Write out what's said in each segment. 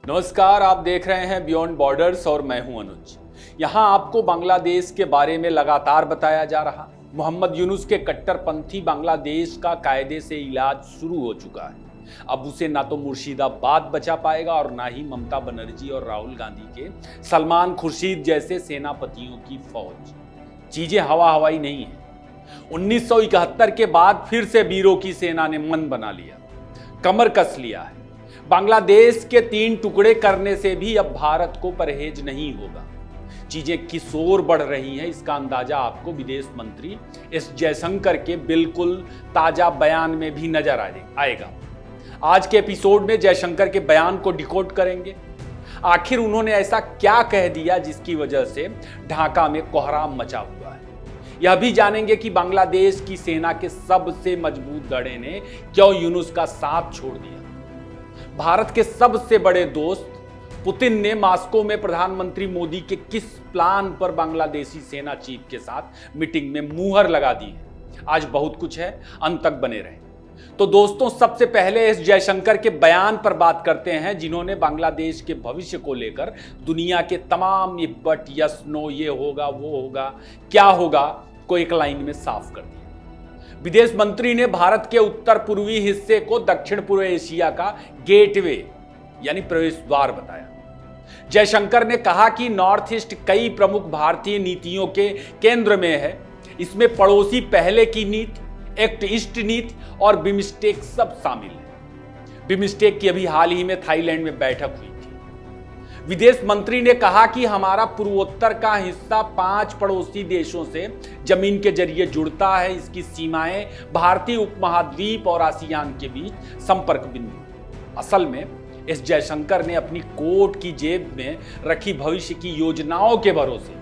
नमस्कार, आप देख रहे हैं बियॉन्ड बॉर्डर्स और मैं हूं अनुज। यहां आपको बांग्लादेश के बारे में लगातार बताया जा रहा। मोहम्मद यूनुस के कट्टरपंथी बांग्लादेश का कायदे से इलाज शुरू हो चुका है। अब उसे ना तो मुर्शिदाबाद बचा पाएगा और ना ही ममता बनर्जी और राहुल गांधी के सलमान खुर्शीद जैसे सेनापतियों की फौज। चीजें हवा हवाई नहीं है। 1971 के बाद फिर से वीरों की सेना ने मन बना लिया, कमर कस लिया है। बांग्लादेश के 3 टुकड़े करने से भी अब भारत को परहेज नहीं होगा। चीजें किस ओर बढ़ रही हैं, इसका अंदाजा आपको विदेश मंत्री एस जयशंकर के बिल्कुल ताजा बयान में भी नजर आएगा। आज के एपिसोड में जयशंकर के बयान को डिकोड करेंगे। आखिर उन्होंने ऐसा क्या कह दिया जिसकी वजह से ढाका में कोहराम मचा हुआ है। यह भी जानेंगे कि बांग्लादेश की सेना के सबसे मजबूत धड़े ने क्यों यूनुस का साथ छोड़ दिया। भारत के सबसे बड़े दोस्त पुतिन ने मॉस्को में प्रधानमंत्री मोदी के किस प्लान पर बांग्लादेशी सेना चीफ के साथ मीटिंग में मुहर लगा दी है। आज बहुत कुछ है, अंत तक बने रहें। तो दोस्तों, सबसे पहले इस जयशंकर के बयान पर बात करते हैं, जिन्होंने बांग्लादेश के भविष्य को लेकर दुनिया के तमाम ये बट यस नो, ये होगा वो होगा क्या होगा को एक लाइन में साफ कर दिया। विदेश मंत्री ने भारत के उत्तर पूर्वी हिस्से को दक्षिण पूर्व एशिया का गेटवे यानी प्रवेश द्वार बताया। जयशंकर ने कहा कि नॉर्थ ईस्ट कई प्रमुख भारतीय नीतियों के केंद्र में है। इसमें पड़ोसी पहले की नीति, एक्ट ईस्ट नीति और बिमस्टेक सब शामिल है। बिमस्टेक की अभी हाल ही में थाईलैंड में बैठक हुई थी। विदेश मंत्री ने कहा कि हमारा पूर्वोत्तर का हिस्सा 5 पड़ोसी देशों से जमीन के जरिए जुड़ता है। इसकी सीमाएं भारतीय उपमहाद्वीप और आसियान के बीच संपर्क बिंदु। असल में इस जयशंकर ने अपनी कोट की जेब में रखी भविष्य की योजनाओं के भरोसे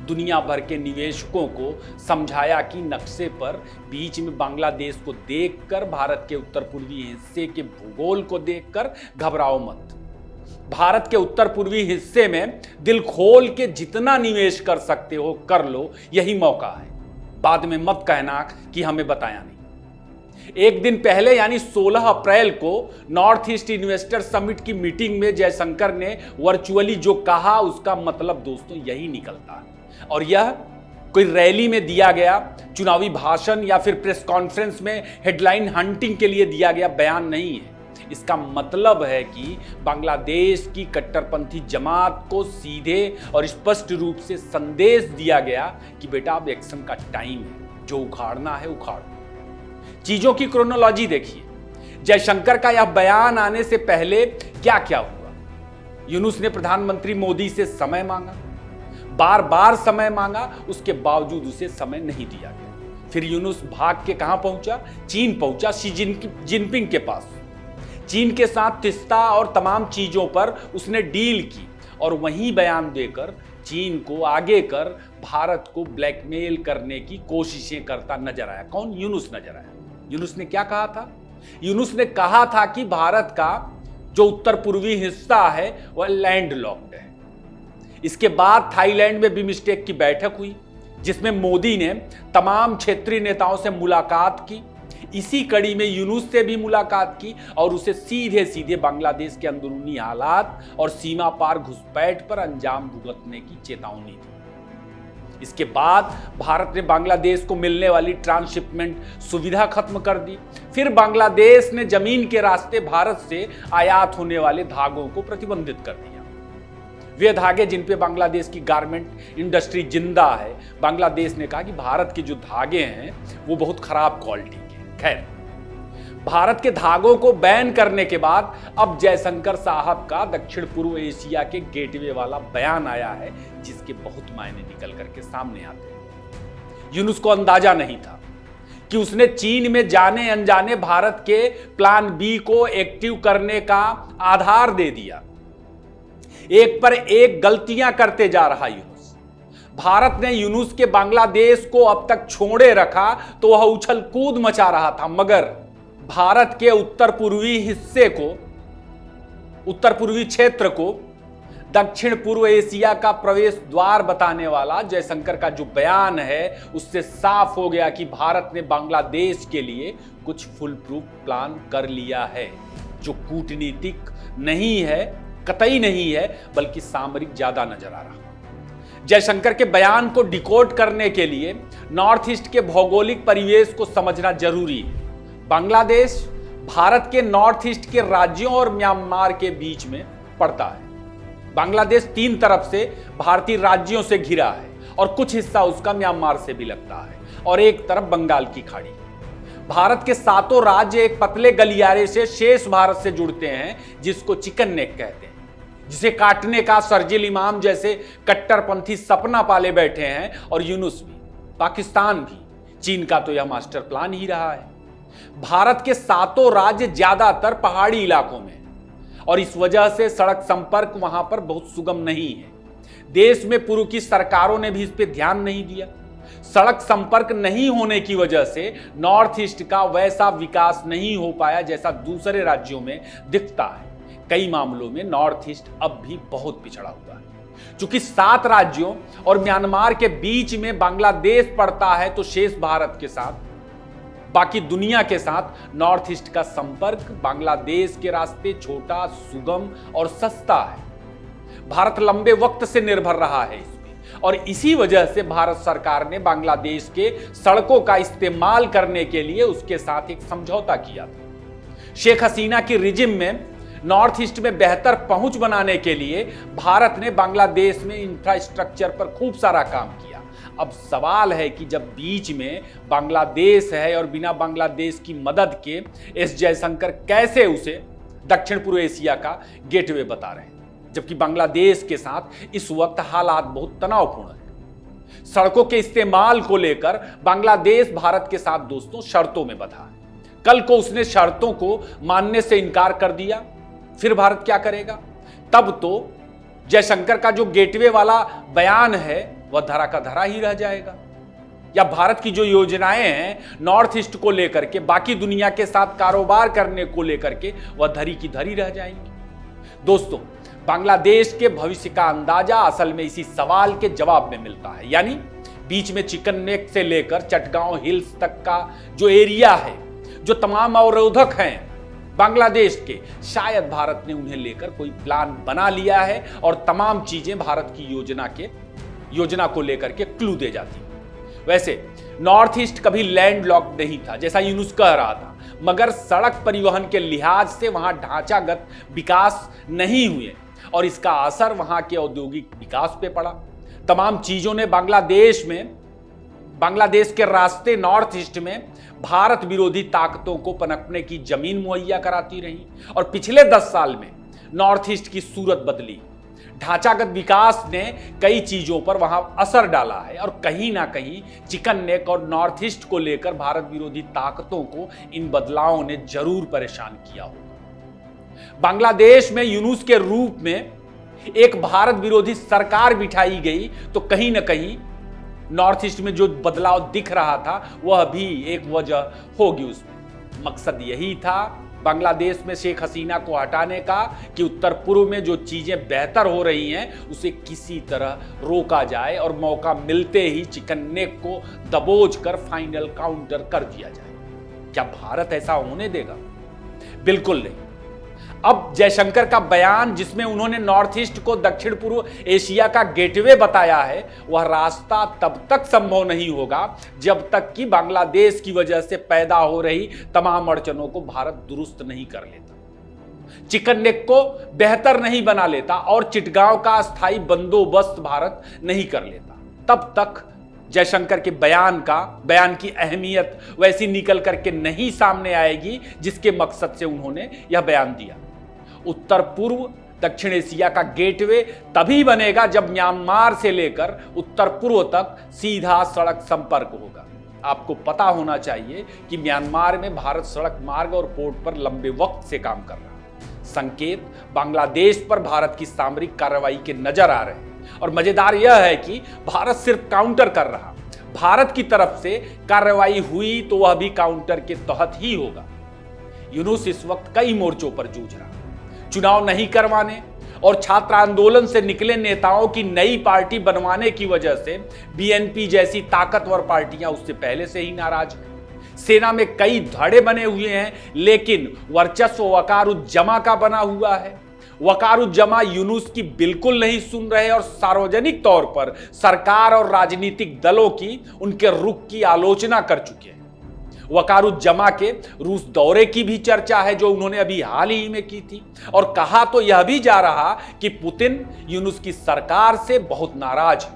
दुनिया भर के निवेशकों को समझाया कि नक्शे पर बीच में बांग्लादेश को देखकर, भारत के उत्तर पूर्वी हिस्से के भूगोल को देखकर घबराओ मत। भारत के उत्तर पूर्वी हिस्से में दिल खोल के जितना निवेश कर सकते हो कर लो, यही मौका है। बाद में मत कहना कि हमें बताया नहीं। एक दिन पहले यानी 16 अप्रैल को नॉर्थ ईस्ट इन्वेस्टर समिट की मीटिंग में जयशंकर ने वर्चुअली जो कहा, उसका मतलब दोस्तों यही निकलता है। और यह कोई रैली में दिया गया चुनावी भाषण या फिर प्रेस कॉन्फ्रेंस में हेडलाइन हंटिंग के लिए दिया गया बयान नहीं है। इसका मतलब है कि बांग्लादेश की कट्टरपंथी जमात को सीधे और स्पष्ट रूप से संदेश दिया गया कि बेटा अब एक्शन का टाइम है, जो उखाड़ना है उखाड़। चीजों की क्रोनोलॉजी देखिए। जयशंकर का यह बयान आने से पहले क्या क्या हुआ। यूनुस ने प्रधानमंत्री मोदी से समय मांगा, बार बार समय मांगा, उसके बावजूद उसे समय नहीं दिया गया। फिर यूनुस भाग के कहां पहुंचा? चीन पहुंचा, शी जिनपिंग के पास। चीन के साथ तिस्ता और तमाम चीजों पर उसने डील की और वहीं बयान देकर चीन को आगे कर भारत को ब्लैकमेल करने की कोशिशें करता नजर आया। कौन? यूनुस नजर आया। यूनुस ने क्या कहा था? यूनुस ने कहा था कि भारत का जो उत्तर पूर्वी हिस्सा है वह लैंडलॉक्ड है। इसके बाद थाईलैंड में बिमस्टेक की बैठक हुई, जिसमें मोदी ने तमाम क्षेत्रीय नेताओं से मुलाकात की। इसी कड़ी में यूनुस से भी मुलाकात की और उसे सीधे सीधे बांग्लादेश के अंदरूनी हालात और सीमा पार घुसपैठ पर अंजाम भुगतने की चेतावनी दी। इसके बाद भारत ने बांग्लादेश को मिलने वाली ट्रांसशिपमेंट सुविधा खत्म कर दी। फिर बांग्लादेश ने जमीन के रास्ते भारत से आयात होने वाले धागों को प्रतिबंधित कर दिया। वे धागे जिन पे बांग्लादेश की गारमेंट इंडस्ट्री जिंदा है। बांग्लादेश ने कहा कि भारत के जो धागे हैं वो बहुत खराब क्वालिटी के। खैर, भारत के धागों को बैन करने के बाद अब जयशंकर साहब का दक्षिण पूर्व एशिया के गेटवे वाला बयान आया है, जिसके बहुत मायने निकल करके सामने आते हैं। यूनुस को अंदाजा नहीं था कि उसने चीन में जाने अनजाने भारत के प्लान बी को एक्टिव करने का आधार दे दिया। एक पर एक गलतियां करते जा रहा यूनुस। भारत ने यूनुस के बांग्लादेश को अब तक छोड़े रखा तो वह उछल कूद मचा रहा था, मगर भारत के उत्तर पूर्वी हिस्से को, उत्तर पूर्वी क्षेत्र को दक्षिण पूर्व एशिया का प्रवेश द्वार बताने वाला जयशंकर का जो बयान है, उससे साफ हो गया कि भारत ने बांग्लादेश के लिए कुछ फुल प्रूफ प्लान कर लिया है, जो कूटनीतिक नहीं है, कतई नहीं है, बल्कि सामरिक ज्यादा नजर आ रहा। जयशंकर के बयान को डिकोड करने के लिए नॉर्थ ईस्ट के भौगोलिक परिवेश को समझना जरूरी है। बांग्लादेश भारत के नॉर्थ ईस्ट के राज्यों और म्यांमार के बीच में पड़ता है। बांग्लादेश 3 तरफ से भारतीय राज्यों से घिरा है और कुछ हिस्सा उसका म्यांमार से भी लगता है, और एक तरफ बंगाल की खाड़ी। भारत के 7 राज्य एक पतले गलियारे से शेष भारत से जुड़ते हैं, जिसको चिकन नेक कहते हैं, जिसे काटने का शर्जील इमाम जैसे कट्टरपंथी सपना पाले बैठे हैं, और यूनुस भी, पाकिस्तान भी। चीन का तो यह मास्टर प्लान ही रहा है। भारत के 7 राज्य ज्यादातर पहाड़ी इलाकों में, और इस वजह से सड़क संपर्क वहां पर बहुत सुगम नहीं है। देश में पूर्व की सरकारों ने भी इस पर ध्यान नहीं दिया। सड़क संपर्क नहीं होने की वजह से नॉर्थ ईस्ट का वैसा विकास नहीं हो पाया जैसा दूसरे राज्यों में दिखता है। कई मामलों में नॉर्थ ईस्ट अब भी बहुत पिछड़ा हुआ है। चूंकि 7 राज्यों और म्यांमार के बीच में बांग्लादेश पड़ता है, तो शेष भारत के साथ, बाकी दुनिया के साथ नॉर्थ ईस्ट का संपर्क बांग्लादेश के रास्ते छोटा, सुगम और सस्ता है। भारत लंबे वक्त से निर्भर रहा है इसमें, और इसी वजह से भारत सरकार ने बांग्लादेश के सड़कों का इस्तेमाल करने के लिए उसके साथ एक समझौता किया था। शेख हसीना की रिजिम में नॉर्थ ईस्ट में बेहतर पहुंच बनाने के लिए भारत ने बांग्लादेश में इंफ्रास्ट्रक्चर पर खूब सारा काम किया। अब सवाल है कि जब बीच में बांग्लादेश है और बिना बांग्लादेश की मदद के एस जयशंकर कैसे उसे दक्षिण पूर्व एशिया का गेटवे बता रहे हैं, जबकि बांग्लादेश के साथ इस वक्त हालात बहुत तनावपूर्ण है। सड़कों के इस्तेमाल को लेकर बांग्लादेश भारत के साथ दोस्तों शर्तों में बंधा है। कल को उसने शर्तों को मानने से इनकार कर दिया, फिर भारत क्या करेगा? तब तो जयशंकर का जो गेटवे वाला बयान है वह धरा का धरा ही रह जाएगा, या भारत की जो योजनाएं हैं नॉर्थ ईस्ट को लेकर के, बाकी दुनिया के साथ कारोबार करने को लेकर के, वह धरी की धरी रह जाएंगी। दोस्तों, बांग्लादेश के भविष्य का अंदाजा असल में इसी सवाल के जवाब में मिलता है, यानी बीच में चिकन नेक से लेकर चटगांव हिल्स तक का जो एरिया है, जो तमाम अवरोधक हैं बांग्लादेश के, शायद भारत ने उन्हें लेकर कोई प्लान बना लिया है, और तमाम चीजें भारत की योजना को लेकर के क्लू दे जाती। वैसे नॉर्थ ईस्ट कभी लैंड लॉक नहीं था जैसा यूनुस कह रहा था, मगर सड़क परिवहन के लिहाज से वहां ढांचागत विकास नहीं हुए, और इसका असर वहां के औद्योगिक विकास पे पड़ा। तमाम चीजों ने बांग्लादेश के रास्ते नॉर्थ ईस्ट में भारत विरोधी ताकतों को पनपने की जमीन मुहैया कराती रही, और पिछले 10 साल में नॉर्थ ईस्ट की सूरत बदली। ढांचागत विकास ने कई चीजों पर वहां असर डाला है, और कहीं ना कहीं चिकन नेक और नॉर्थ ईस्ट को लेकर भारत विरोधी ताकतों को इन बदलावों ने जरूर परेशान किया होगा। बांग्लादेश में यूनुस के रूप में एक भारत विरोधी सरकार बिठाई गई, तो कहीं ना कहीं नॉर्थ ईस्ट में जो बदलाव दिख रहा था वह भी एक वजह होगी उसमें। मकसद यही था बांग्लादेश में शेख हसीना को हटाने का कि उत्तर पूर्व में जो चीजें बेहतर हो रही हैं उसे किसी तरह रोका जाए, और मौका मिलते ही चिकन नेक को दबोच कर फाइनल काउंटर कर दिया जाए। क्या भारत ऐसा होने देगा? बिल्कुल नहीं। अब जयशंकर का बयान, जिसमें उन्होंने नॉर्थ ईस्ट को दक्षिण पूर्व एशिया का गेटवे बताया है, वह रास्ता तब तक संभव नहीं होगा जब तक कि बांग्लादेश की वजह से पैदा हो रही तमाम अड़चनों को भारत दुरुस्त नहीं कर लेता, चिकन नेक को बेहतर नहीं बना लेता, और चिटगांव का अस्थायी बंदोबस्त भारत नहीं कर लेता। तब तक जयशंकर के बयान की अहमियत वैसी निकल करके नहीं सामने आएगी जिसके मकसद से उन्होंने यह बयान दिया। उत्तर पूर्व दक्षिण एशिया का गेटवे तभी बनेगा जब म्यांमार से लेकर उत्तर पूर्व तक सीधा सड़क संपर्क होगा। आपको पता होना चाहिए कि म्यांमार में भारत सड़क मार्ग और पोर्ट पर लंबे वक्त से काम कर रहा है। संकेत बांग्लादेश पर भारत की सामरिक कार्रवाई के नजर आ रहे हैं, और मजेदार यह है कि भारत सिर्फ काउंटर कर रहा। भारत की तरफ से कार्रवाई हुई तो वह भी काउंटर के तहत ही होगा। यूनुस इस वक्त कई मोर्चों पर जूझ रहा। चुनाव नहीं करवाने और छात्र आंदोलन से निकले नेताओं की नई पार्टी बनवाने की वजह से बीएनपी जैसी ताकतवर पार्टियां उससे पहले से ही नाराज हैं। सेना में कई धड़े बने हुए हैं, लेकिन वर्चस्व वकारुज्जमा का बना हुआ है। वकारुज्जमा यूनुस की बिल्कुल नहीं सुन रहे और सार्वजनिक तौर पर सरकार और राजनीतिक दलों की उनके रुख की आलोचना कर चुके हैं। वकारुज्जमा के रूस दौरे की भी चर्चा है जो उन्होंने अभी हाल ही में की थी, और कहा तो यह भी जा रहा कि पुतिन यूनुस की सरकार से बहुत नाराज है,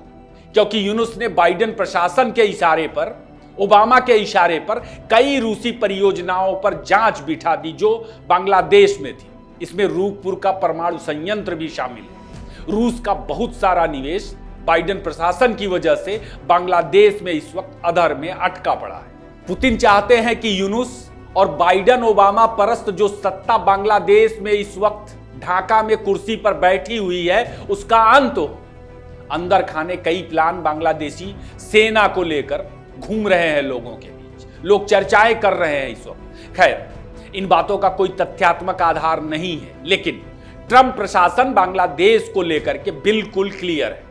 क्योंकि यूनुस ने बाइडेन प्रशासन के इशारे पर, ओबामा के इशारे पर कई रूसी परियोजनाओं पर जांच बिठा दी जो बांग्लादेश में थी। इसमें रूपपुर का परमाणु संयंत्र भी शामिल है। रूस का बहुत सारा निवेश बाइडेन प्रशासन की वजह से बांग्लादेश में इस वक्त अधर में अटका पड़ा है। पुतिन चाहते हैं कि यूनुस और बाइडेन ओबामा परस्त जो सत्ता बांग्लादेश में इस वक्त ढाका में कुर्सी पर बैठी हुई है उसका अंत हो। अंदर खाने कई प्लान बांग्लादेशी सेना को लेकर घूम रहे हैं लोगों के बीच, लोग चर्चाएं कर रहे हैं इस वक्त। खैर, इन बातों का कोई तथ्यात्मक आधार नहीं है, लेकिन ट्रंप प्रशासन बांग्लादेश को लेकर के बिल्कुल क्लियर है।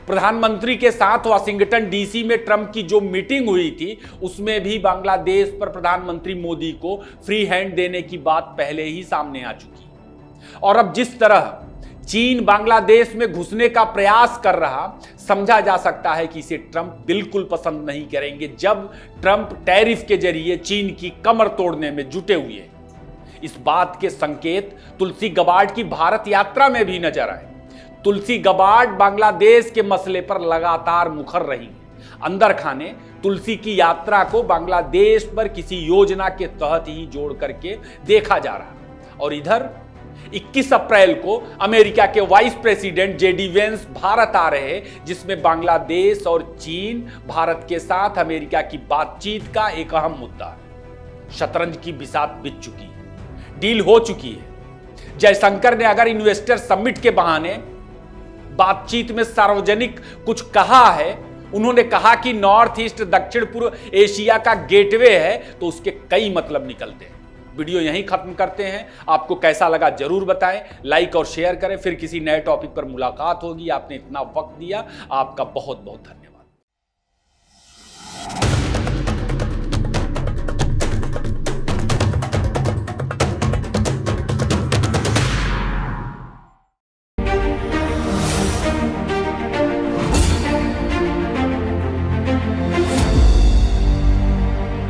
प्रधानमंत्री के साथ वाशिंगटन डीसी में ट्रंप की जो मीटिंग हुई थी उसमें भी बांग्लादेश पर प्रधानमंत्री मोदी को फ्री हैंड देने की बात पहले ही सामने आ चुकी है। और अब जिस तरह चीन बांग्लादेश में घुसने का प्रयास कर रहा, समझा जा सकता है कि इसे ट्रंप बिल्कुल पसंद नहीं करेंगे जब ट्रंप टैरिफ के जरिए चीन की कमर तोड़ने में जुटे हुए हैं। इस बात के संकेत तुलसी गबार्ड की भारत यात्रा में भी नजर आए। तुलसी गबार्ड बांग्लादेश के मसले पर लगातार मुखर रही है। अंदर खाने तुलसी की यात्रा को बांग्लादेश पर किसी योजना के तहत ही जोड़ करके देखा जा रहा। और इधर 21 अप्रैल को अमेरिका के vice president JD Vance Bharat आ रहे हैं, जिसमें बांग्लादेश और चीन भारत के साथ अमेरिका की बातचीत का एक अहम मुद्दा है। शतरंज की बिसात बीत चुकी है, डील हो चुकी है। जयशंकर ने अगर इन्वेस्टर समिट के बहाने बातचीत में सार्वजनिक कुछ कहा है, उन्होंने कहा कि नॉर्थ ईस्ट दक्षिण पूर्व एशिया का गेटवे है, तो उसके कई मतलब निकलते हैं। वीडियो यहीं खत्म करते हैं। आपको कैसा लगा जरूर बताएं, लाइक और शेयर करें। फिर किसी नए टॉपिक पर मुलाकात होगी। आपने इतना वक्त दिया, आपका बहुत बहुत धन्यवाद।